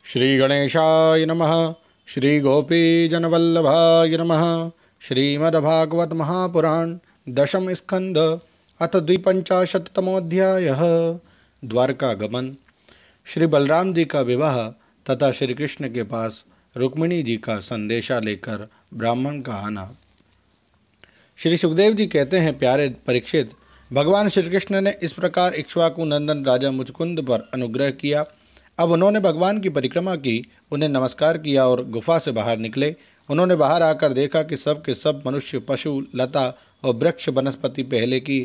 श्री गणेशाय नमः। श्री गोपीजनवल्लभाय नमः। श्रीमद्भागवत महापुराण दशम स्कंद अथ द्विपंचाशतमोऽध्यायः। द्वारका गमन। श्री बलराम जी का विवाह तथा श्री कृष्ण के पास रुक्मिणी जी का संदेशा लेकर ब्राह्मण का आना। श्री सुखदेव जी कहते हैं, प्यारे परीक्षित, भगवान श्री कृष्ण ने इस प्रकार इक्ष्वाकु नंदन राजा मुचकुंद पर अनुग्रह किया। अब उन्होंने भगवान की परिक्रमा की, उन्हें नमस्कार किया और गुफा से बाहर निकले। उन्होंने बाहर आकर देखा कि सब के सब मनुष्य, पशु, लता और वृक्ष वनस्पति पहले की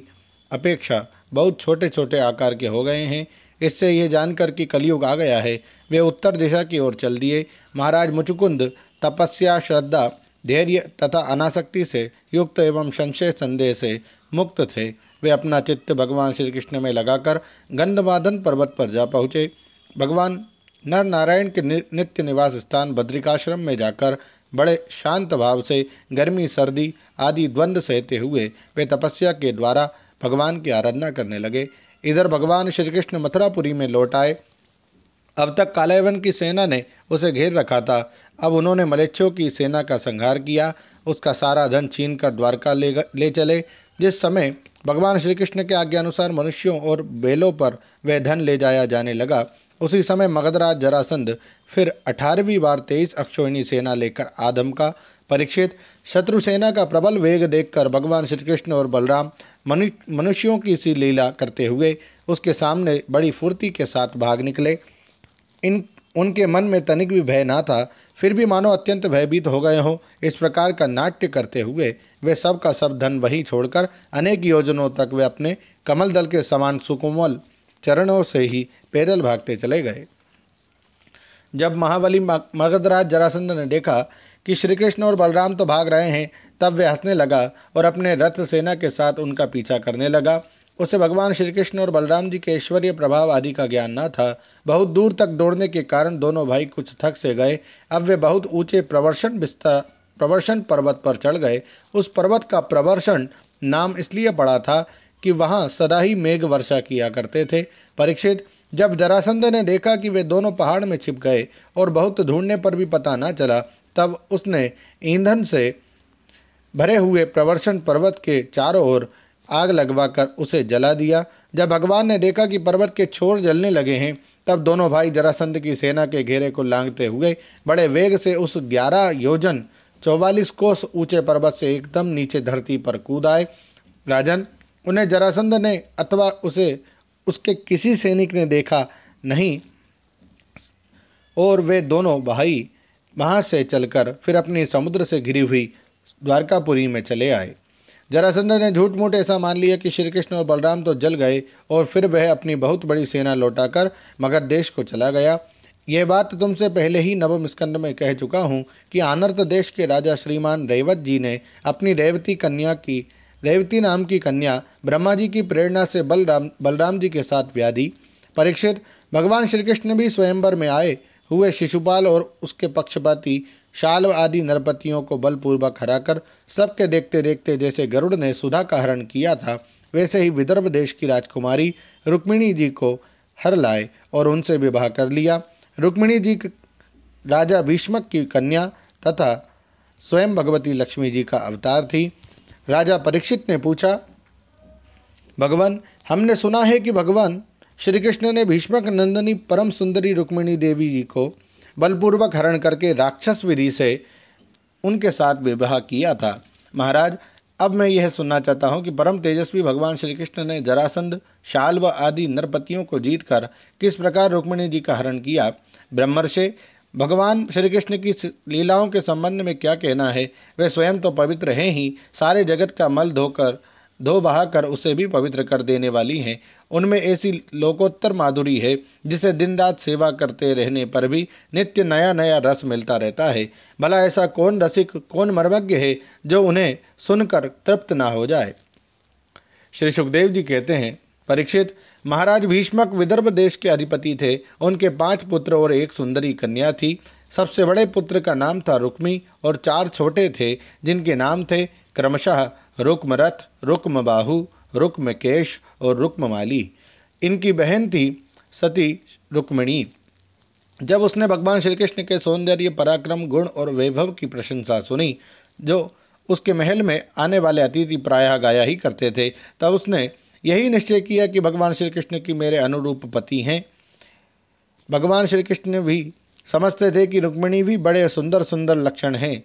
अपेक्षा बहुत छोटे छोटे आकार के हो गए हैं। इससे यह जानकर कि कलयुग आ गया है, वे उत्तर दिशा की ओर चल दिए। महाराज मुचुकुंद तपस्या, श्रद्धा, धैर्य तथा अनासक्ति से युक्त एवं संशय संदेह से मुक्त थे। वे अपना चित्त भगवान श्री कृष्ण में लगाकर गंधमादन पर्वत पर जा पहुँचे। भगवान नर नारायण के नित्य निवास स्थान बद्रिकाश्रम में जाकर बड़े शांत भाव से गर्मी, सर्दी आदि द्वंद्व सहते हुए वे तपस्या के द्वारा भगवान की आराधना करने लगे। इधर भगवान श्री कृष्ण मथुरापुरी में लौट आए। अब तक कालयवन की सेना ने उसे घेर रखा था। अब उन्होंने मलेच्छों की सेना का संहार किया, उसका सारा धन छीनकर द्वारका ले चले। जिस समय भगवान श्री कृष्ण के आज्ञानुसार मनुष्यों और बेलों पर वह धन ले जाया जाने लगा, उसी समय मगधराज जरासंध फिर 18वीं बार 23 अक्षौहिणी सेना लेकर आधमका। परीक्षित, शत्रु सेना का प्रबल वेग देखकर भगवान श्री कृष्ण और बलराम मनुष्यों की सी लीला करते हुए उसके सामने बड़ी फुर्ती के साथ भाग निकले। उनके मन में तनिक भी भय ना था, फिर भी मानो अत्यंत भयभीत हो गए हों। इस प्रकार का नाट्य करते हुए वे सब का सब धन वहीं छोड़कर अनेक योजनों तक वे अपने कमल दल के समान सुकोमल चरणों से ही पैदल भागते चले गए। जब महाबली मगधराज जरासंध ने देखा कि श्री कृष्ण और बलराम तो भाग रहे हैं, तब वे हंसने लगा और अपने रथ सेना के साथ उनका पीछा करने लगा। उसे भगवान श्री कृष्ण और बलराम जी के ऐश्वर्य प्रभाव आदि का ज्ञान न था। बहुत दूर तक दौड़ने के कारण दोनों भाई कुछ थक से गए। अब वे बहुत ऊंचे प्रवर्षण पर्वत पर चढ़ गए। उस पर्वत का प्रवर्षण नाम इसलिए पड़ा था कि वहाँ सदा ही मेघ वर्षा किया करते थे। परीक्षित, जब जरासंध ने देखा कि वे दोनों पहाड़ में छिप गए और बहुत ढूंढने पर भी पता न चला, तब उसने ईंधन से भरे हुए प्रवर्षण पर्वत के चारों ओर आग लगवाकर उसे जला दिया। जब भगवान ने देखा कि पर्वत के छोर जलने लगे हैं, तब दोनों भाई जरासंध की सेना के घेरे को लांघते हुए बड़े वेग से उस 11 योजन 44 कोस ऊंचे पर्वत से एकदम नीचे धरती पर कूद आए। राजन, उन्हें जरासंध ने अथवा उसके किसी सैनिक ने देखा नहीं और वे दोनों भाई वहाँ से चलकर फिर अपनी समुद्र से घिरी हुई द्वारकापुरी में चले आए। जरासंध ने झूठ मूठ ऐसा मान लिया कि श्री कृष्ण और बलराम तो जल गए और फिर वह अपनी बहुत बड़ी सेना लौटाकर मगध देश को चला गया। यह बात तुमसे पहले ही नवम स्कंद में कह चुका हूँ कि आनर्त देश के राजा श्रीमान रेवत जी ने अपनी रेवती नाम की कन्या ब्रह्मा जी की प्रेरणा से बलराम जी के साथ ब्याह दी। परीक्षित, भगवान श्री कृष्ण भी स्वयंवर में आए हुए शिशुपाल और उसके पक्षपाती शाल्व आदि नरपतियों को बलपूर्वक हराकर सबके देखते देखते जैसे गरुड़ ने सुधा का हरण किया था, वैसे ही विदर्भ देश की राजकुमारी रुक्मिणी जी को हर लाए और उनसे विवाह कर लिया। रुक्मिणी जी राजा भीष्मक की कन्या तथा स्वयं भगवती लक्ष्मी जी का अवतार थी। राजा परीक्षित ने पूछा, भगवान, हमने सुना है कि भगवान श्री कृष्ण ने भीष्मक नंदनी परम सुंदरी रुक्मिणी देवी जी को बलपूर्वक हरण करके राक्षस विधि से उनके साथ विवाह किया था। महाराज, अब मैं यह सुनना चाहता हूँ कि परम तेजस्वी भगवान श्री कृष्ण ने जरासंध, शाल्व आदि नरपतियों को जीतकर किस प्रकार रुक्मिणी जी का हरण किया। ब्रह्मर्षि, भगवान श्री कृष्ण की लीलाओं के संबंध में क्या कहना है? वे स्वयं तो पवित्र हैं ही, सारे जगत का मल धो बहाकर उसे भी पवित्र कर देने वाली हैं। उनमें ऐसी लोकोत्तर माधुरी है जिसे दिन रात सेवा करते रहने पर भी नित्य नया नया रस मिलता रहता है। भला ऐसा कौन रसिक, कौन मर्मज्ञ है जो उन्हें सुनकर तृप्त ना हो जाए। श्री सुखदेव जी कहते हैं, परीक्षित, महाराज भीष्मक विदर्भ देश के अधिपति थे। उनके 5 पुत्र और एक सुंदरी कन्या थी। सबसे बड़े पुत्र का नाम था रुक्मी और 4 छोटे थे जिनके नाम थे क्रमशः रुक्मरथ, रुक्मबाहु, रुक्मकेश और रुक्ममाली। इनकी बहन थी सती रुक्मिणी। जब उसने भगवान श्री कृष्ण के सौंदर्य, पराक्रम, गुण और वैभव की प्रशंसा सुनी, जो उसके महल में आने वाले अतिथि प्रायः गाया ही करते थे, तब उसने यही निश्चय किया कि भगवान श्री कृष्ण की मेरे अनुरूप पति हैं। भगवान श्री कृष्ण भी समझते थे कि रुक्मिणी भी बड़े सुंदर सुंदर लक्षण हैं।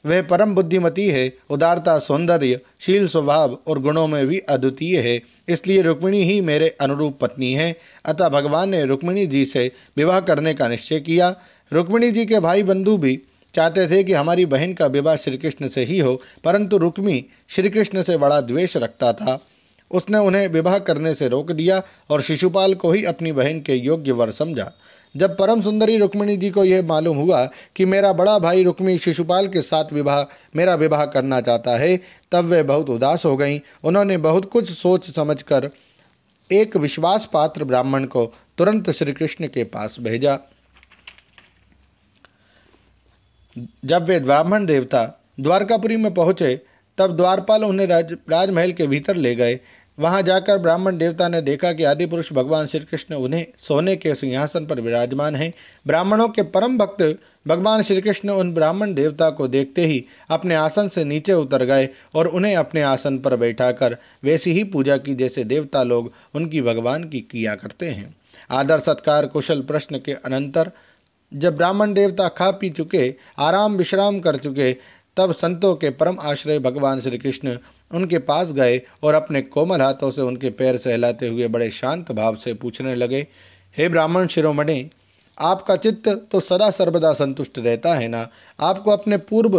वह परम बुद्धिमती है, उदारता, सौंदर्य, शील, स्वभाव और गुणों में भी अद्वितीय है, इसलिए रुक्मिणी ही मेरे अनुरूप पत्नी है। अतः भगवान ने रुक्मिणी जी से विवाह करने का निश्चय किया। रुक्मिणी जी के भाई बंधु भी चाहते थे कि हमारी बहन का विवाह श्री कृष्ण से ही हो, परंतु रुक्मी श्री कृष्ण से बड़ा द्वेष रखता था। उसने उन्हें विवाह करने से रोक दिया और शिशुपाल को ही अपनी बहन के योग्य वर समझा। जब परम सुंदरी रुक्मिणी जी को यह मालूम हुआ कि मेरा बड़ा भाई रुक्मी शिशुपाल के साथ मेरा विवाह करना चाहता है, तब वे बहुत उदास हो गईं। उन्होंने बहुत कुछ सोच समझकर एक विश्वास पात्र ब्राह्मण को तुरंत श्री कृष्ण के पास भेजा। जब वे ब्राह्मण देवता द्वारकापुरी में पहुँचे, तब द्वारपाल उन्हें राजमहल के भीतर ले गए। वहां जाकर ब्राह्मण देवता ने देखा कि आदि पुरुष भगवान श्री कृष्ण उन्हें सोने के सिंहासन पर विराजमान हैं। ब्राह्मणों के परम भक्त भगवान श्री कृष्ण उन ब्राह्मण देवता को देखते ही अपने आसन से नीचे उतर गए और उन्हें अपने आसन पर बैठाकर वैसी ही पूजा की जैसे देवता लोग उनकी भगवान की किया करते हैं। आदर सत्कार कुशल प्रश्न के अनंतर जब ब्राह्मण देवता खा पी चुके, आराम विश्राम कर चुके, तब संतों के परम आश्रय भगवान श्री कृष्ण उनके पास गए और अपने कोमल हाथों से उनके पैर सहलाते हुए बड़े शांत भाव से पूछने लगे, हे ब्राह्मण शिरोमणि, आपका चित्त तो सदा सर्वदा संतुष्ट रहता है ना? आपको अपने पूर्व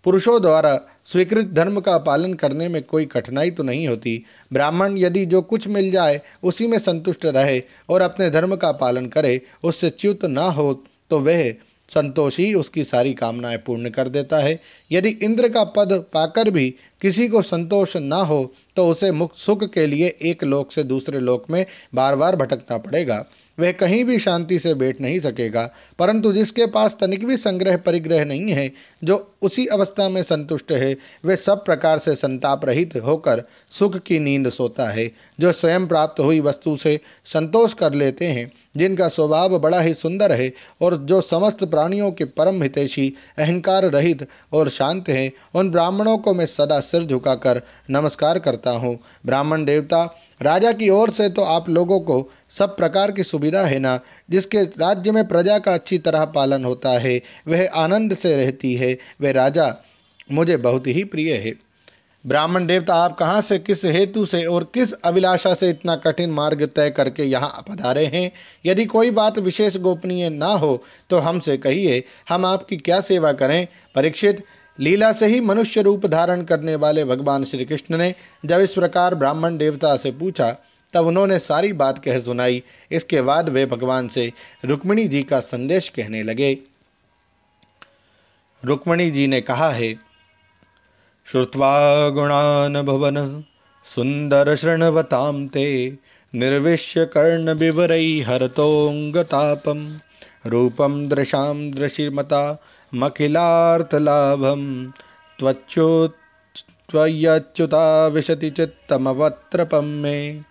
पुरुषों द्वारा स्वीकृत धर्म का पालन करने में कोई कठिनाई तो नहीं होती? ब्राह्मण यदि जो कुछ मिल जाए उसी में संतुष्ट रहे और अपने धर्म का पालन करे, उससे च्युत ना हो, तो वह संतोष ही उसकी सारी कामनाएं पूर्ण कर देता है। यदि इंद्र का पद पाकर भी किसी को संतोष ना हो, तो उसे मुक्त सुख के लिए एक लोक से दूसरे लोक में बार बार भटकना पड़ेगा। वह कहीं भी शांति से बैठ नहीं सकेगा। परंतु जिसके पास तनिक भी संग्रह परिग्रह नहीं है, जो उसी अवस्था में संतुष्ट है, वे सब प्रकार से संताप रहित होकर सुख की नींद सोता है। जो स्वयं प्राप्त हुई वस्तु से संतोष कर लेते हैं, जिनका स्वभाव बड़ा ही सुंदर है और जो समस्त प्राणियों के परम हितैषी, अहंकार रहित और शांत हैं, उन ब्राह्मणों को मैं सदा सिर झुकाकर नमस्कार करता हूँ। ब्राह्मण देवता, राजा की ओर से तो आप लोगों को सब प्रकार की सुविधा है ना? जिसके राज्य में प्रजा का अच्छी तरह पालन होता है, वह आनंद से रहती है, वह राजा मुझे बहुत ही प्रिय है। ब्राह्मण देवता, आप कहाँ से, किस हेतु से और किस अभिलाषा से इतना कठिन मार्ग तय करके यहाँ पधारे हैं? यदि कोई बात विशेष गोपनीय ना हो तो हमसे कहिए, हम आपकी क्या सेवा करें? परीक्षित, लीला से ही मनुष्य रूप धारण करने वाले भगवान श्री कृष्ण ने जब इस प्रकार ब्राह्मण देवता से पूछा, तब उन्होंने सारी बात कह सुनाई। इसके बाद वे भगवान से रुक्मिणी जी का संदेश कहने लगे। रुक्मिणी जी ने कहा है, श्रुत्वा गुणान भवन सुंदर शृण्वतां ते निर्विश्य कर्ण विवरै हरतोंगतापम रूपम दृशाम दृशिमता मखिलार्थलाभम त्वच्युता विशति चित्तमवत्रपम में।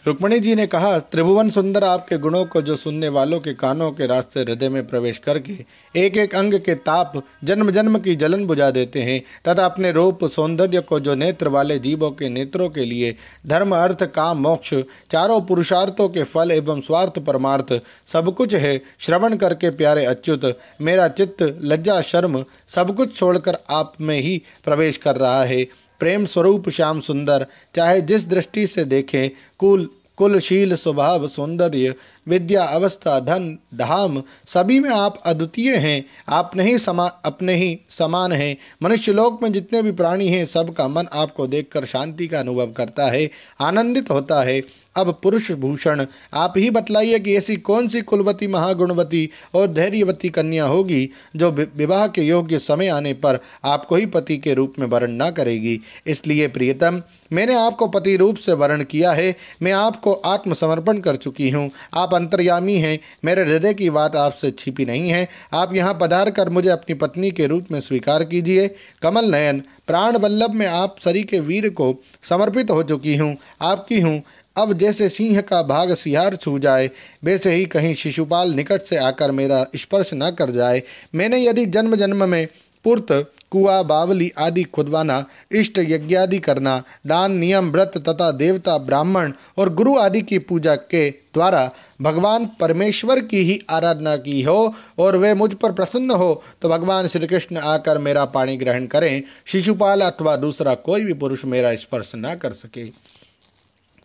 रुक्मिणी जी ने कहा, त्रिभुवन सुंदर आपके गुणों को जो सुनने वालों के कानों के रास्ते हृदय में प्रवेश करके एक एक अंग के ताप जन्म जन्म की जलन बुझा देते हैं, तथा अपने रूप सौंदर्य को जो नेत्र वाले जीवों के नेत्रों के लिए धर्म, अर्थ, काम, मोक्ष चारों पुरुषार्थों के फल एवं स्वार्थ परमार्थ सब कुछ है, श्रवण करके प्यारे अच्युत मेरा चित्त लज्जा शर्म सब कुछ छोड़कर आप में ही प्रवेश कर रहा है। प्रेम स्वरूप श्याम सुंदर, चाहे जिस दृष्टि से देखें, कुलशील, स्वभाव, सौंदर्य, विद्या, अवस्था, धन, धाम सभी में आप अद्वितीय हैं। अपने ही समान हैं। मनुष्यलोक में जितने भी प्राणी हैं, सबका मन आपको देखकर शांति का अनुभव करता है, आनंदित होता है। अब पुरुष भूषण, आप ही बतलाइए कि ऐसी कौन सी कुलवती, महागुणवती और धैर्यवती कन्या होगी जो विवाह के योग्य समय आने पर आपको ही पति के रूप में वर्ण न करेगी। इसलिए प्रियतम, मैंने आपको पति रूप से वर्ण किया है। मैं आपको आत्मसमर्पण कर चुकी हूँ। आप अंतर्यामी हैं। मेरे हृदय की बात आपसे छिपी नहीं है। आप यहाँ पधार कर मुझे अपनी पत्नी के रूप में स्वीकार कीजिए। कमल नयन, प्राण वल्लभ, में आप सरी के वीर को समर्पित हो चुकी हूँ, आपकी हूँ। अब जैसे सिंह का भाग सियार छू जाए, वैसे ही कहीं शिशुपाल निकट से आकर मेरा स्पर्श न कर जाए। मैंने यदि जन्म जन्म में पुर्त, कुआ, बावली आदि खुदवाना, इष्ट यज्ञादि करना, दान, नियम, व्रत तथा देवता, ब्राह्मण और गुरु आदि की पूजा के द्वारा भगवान परमेश्वर की ही आराधना की हो और वे मुझ पर प्रसन्न हो, तो भगवान श्री कृष्ण आकर मेरा पाणी ग्रहण करें। शिशुपाल अथवा दूसरा कोई भी पुरुष मेरा स्पर्श न कर सके।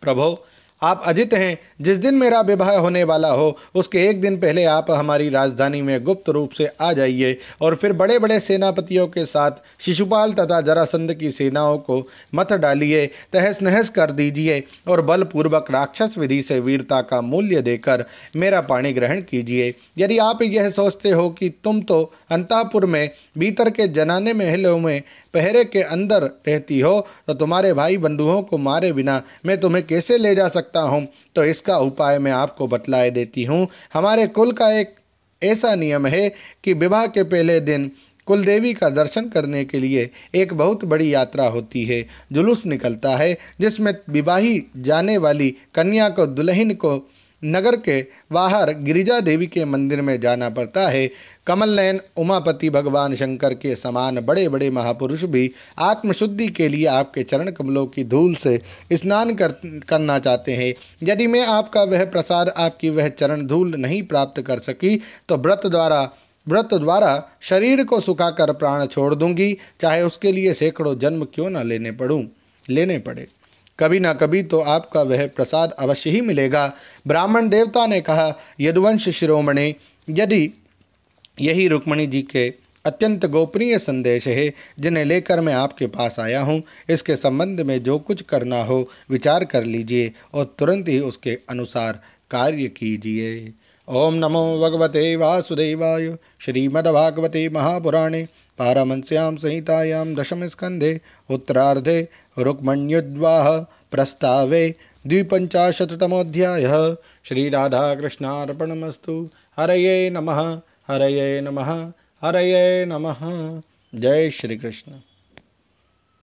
प्रभो, आप अजित हैं। जिस दिन मेरा विवाह होने वाला हो उसके एक दिन पहले आप हमारी राजधानी में गुप्त रूप से आ जाइए और फिर बड़े बड़े सेनापतियों के साथ शिशुपाल तथा जरासंध की सेनाओं को मत डालिए, तहस नहस कर दीजिए और बलपूर्वक राक्षस विधि से वीरता का मूल्य देकर मेरा पाणी ग्रहण कीजिए। यदि आप यह सोचते हो कि तुम तो अंतःपुर में भीतर के जनाने महलों में पहरे के अंदर रहती हो, तो तुम्हारे भाई बंधुओं को मारे बिना मैं तुम्हें कैसे ले जा सकता हूँ? तो इसका उपाय मैं आपको बतलाए देती हूँ। हमारे कुल का एक ऐसा नियम है कि विवाह के पहले दिन कुलदेवी का दर्शन करने के लिए एक बहुत बड़ी यात्रा होती है। जुलूस निकलता है जिसमें विवाही जाने वाली कन्या को, दुल्हन को नगर के बाहर गिरिजा देवी के मंदिर में जाना पड़ता है। कमल नयन उमापति भगवान शंकर के समान बड़े बड़े महापुरुष भी आत्मशुद्धि के लिए आपके चरण कमलों की धूल से स्नान करना चाहते हैं। यदि मैं आपका वह प्रसाद, आपकी वह चरण धूल नहीं प्राप्त कर सकी, तो व्रत द्वारा शरीर को सुखाकर प्राण छोड़ दूंगी, चाहे उसके लिए सैकड़ों जन्म क्यों न लेने पड़े। कभी ना कभी तो आपका वह प्रसाद अवश्य ही मिलेगा। ब्राह्मण देवता ने कहा, यदुवंश शिरोमणि, यदि यही रुक्मिणी जी के अत्यंत गोपनीय संदेश है जिन्हें लेकर मैं आपके पास आया हूँ, इसके संबंध में जो कुछ करना हो विचार कर लीजिए और तुरंत ही उसके अनुसार कार्य कीजिए। ओम नमो भगवते वासुदेवाय। श्रीमद्भागवते महापुराणे पारमहंस्यां संहितायां दशम स्कंधे उत्तरार्धे रुक्मण्युद्वाह प्रस्तावे 52तमोऽध्यायः। श्रीराधाकृष्णार्पणमस्तु। हरये नमः, हरये नमः, हरये नमः। जय श्री कृष्ण।